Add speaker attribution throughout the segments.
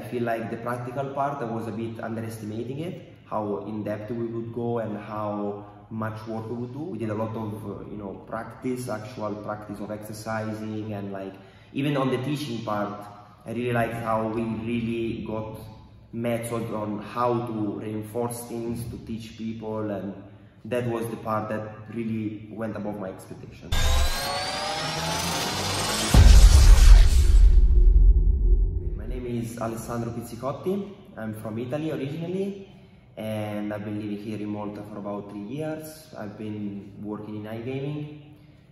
Speaker 1: feel like the practical part, I was a bit underestimating it, how in depth we would go and how much work we would do. We did a lot of you know, actual practice of exercising, and like even on the teaching part, I really liked how we really got method on how to reinforce things, to teach people, and that was the part that really went above my expectations. My name is Alessandro Pizzicotti. I'm from Italy originally, and I've been living here in Malta for about 3 years. I've been working in iGaming,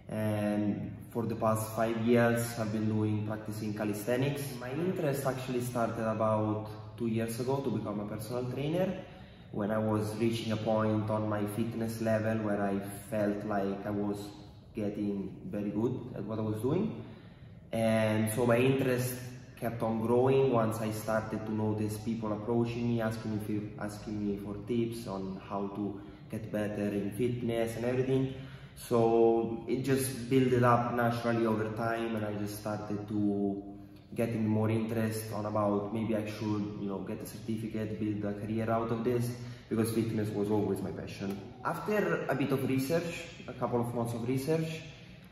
Speaker 1: and for the past 5 years I've been practicing calisthenics. My interest actually started about 2 years ago to become a personal trainer, when I was reaching a point on my fitness level where I felt like I was getting very good at what I was doing. And so my interest kept on growing once I started to notice people approaching me, asking me for tips on how to get better in fitness and everything. So it just built up naturally over time, and I just started to getting more interest on about maybe I should, you know, get a certificate, build a career out of this, because fitness was always my passion. After a bit of research, a couple of months of research,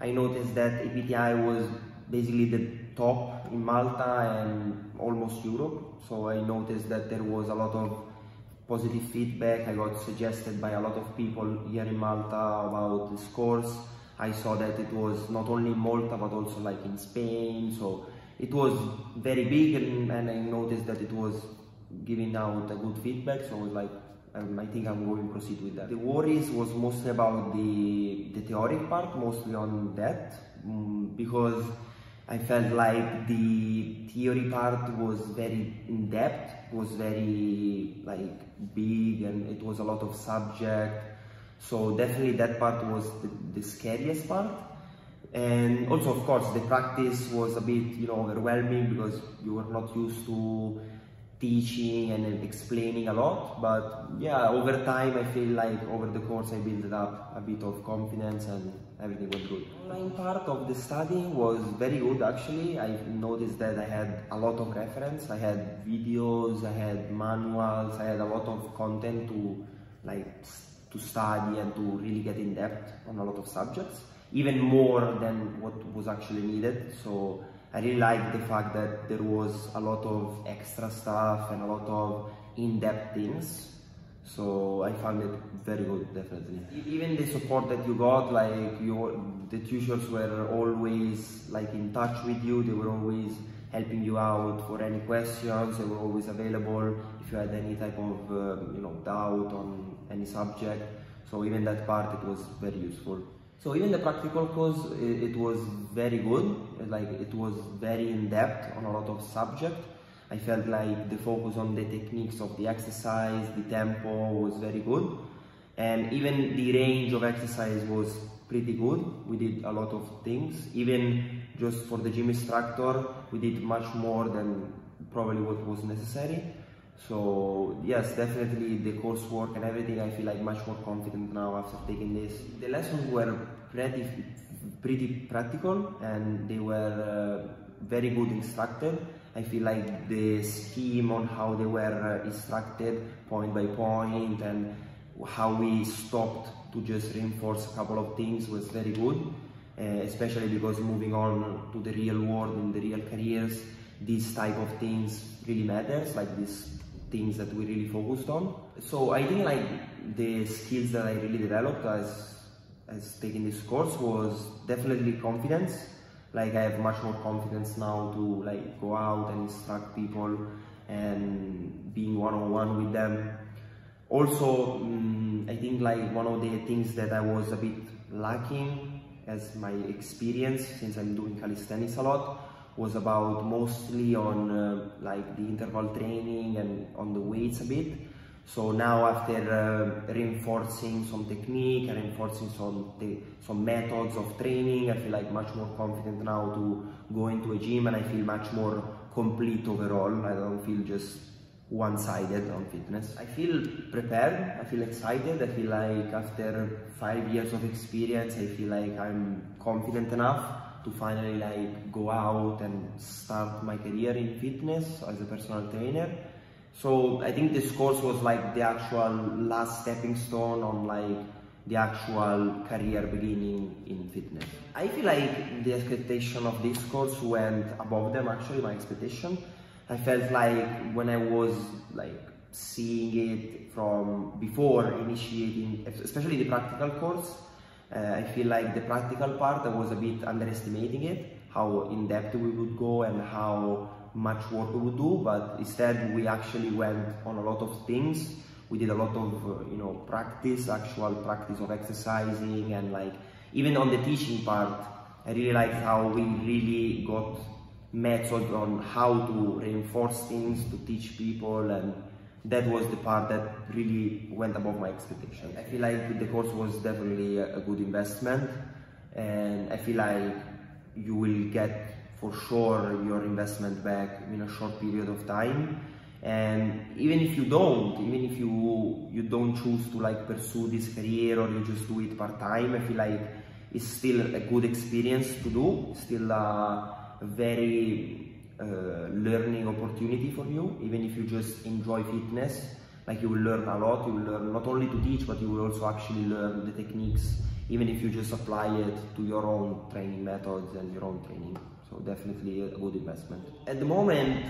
Speaker 1: I noticed that APTI was basically the top in Malta and almost Europe. So I noticed that there was a lot of positive feedback. I got suggested by a lot of people here in Malta about this course. I saw that it was not only in Malta but also like in Spain, so it was very big, and I noticed that it was giving out a good feedback, so I was like, I think I'm going to proceed with that. The worries was mostly about the theoric part, mostly on that, because I felt like the theory part was very in-depth, was very like big, and it was a lot of subject, so definitely that part was the scariest part. And also, of course, the practice was a bit, you know, overwhelming because you were not used to teaching and explaining a lot. But yeah, over time, I feel like over the course I built up a bit of confidence and everything went good. The online part of the study was very good actually. I noticed that I had a lot of reference. I had videos, I had manuals, I had a lot of content to study and to really get in depth on a lot of subjects, even more than what was actually needed. So I really liked the fact that there was a lot of extra stuff and a lot of in-depth things. So I found it very good, definitely. Even the support that you got, like the tutors were always like in touch with you. They were always helping you out for any questions. They were always available if you had any type of you know, doubt on any subject. So even that part, it was very useful. So even the practical course, it was very good. Like it was very in-depth on a lot of subject. I felt like the focus on the techniques of the exercise, the tempo was very good. And even the range of exercise was pretty good. We did a lot of things. Even just for the gym instructor, we did much more than probably what was necessary. So yes, definitely the coursework and everything, I feel like much more confident now after taking this. The lessons were pretty practical, and they were very good instructed. I feel like the scheme on how they were instructed point by point, and how we stopped to just reinforce a couple of things was very good, especially because moving on to the real world and the real careers, these type of things really matters, like these things that we really focused on. So I think like the skills that I really developed as taking this course was definitely confidence. Like I have much more confidence now to like go out and instruct people and being one-on-one with them. Also, I think like one of the things that I was a bit lacking as my experience, since I'm doing calisthenics a lot, was about mostly on like the interval training and on the weights a bit. So now after reinforcing some technique and reinforcing some methods of training, I feel like much more confident now to go into a gym, and I feel much more complete overall. I don't feel just one-sided on fitness. I feel prepared, I feel excited, I feel like after 5 years of experience, I feel like I'm confident enough to finally like go out and start my career in fitness as a personal trainer. So I think this course was like the actual last stepping stone on like the actual career beginning in fitness. I feel like the expectation of this course went above them, actually, my expectation. I felt like when I was like seeing it from before initiating, especially the practical course, I feel like the practical part I was a bit underestimating it, how in depth we would go and how much work we would do, but instead we actually went on a lot of things. We did a lot of practice, actual practice of exercising, and like even on the teaching part, I really liked how we really got methods on how to reinforce things, to teach people, and that was the part that really went above my expectation. I feel like the course was definitely a good investment, and I feel like you will get for sure your investment back in a short period of time. And even if you don't, choose to like pursue this career, or you just do it part-time, I feel like it's still a good experience to do, still a very learning opportunity for you. Even if you just enjoy fitness, like you will learn a lot. You will learn not only to teach, but you will also actually learn the techniques, even if you just apply it to your own training methods and your own training. So definitely a good investment. At the moment,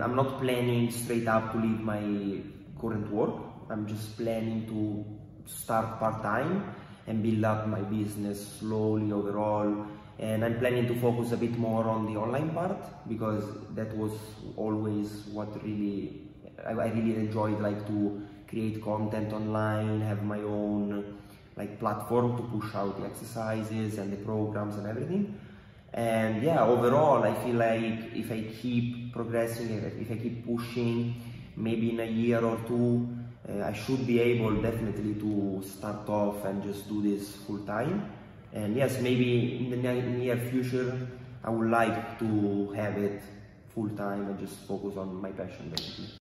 Speaker 1: I'm not planning straight up to leave my current work. I'm just planning to start part-time and build up my business slowly overall. And I'm planning to focus a bit more on the online part, because that was always what I really enjoyed, like to create content online, have my own like platform to push out the exercises and the programs and everything. And yeah, overall, I feel like if I keep progressing, if I keep pushing, maybe in a year or two, I should be able definitely to start off and just do this full time. And yes, maybe in the near future, I would like to have it full time and just focus on my passion basically.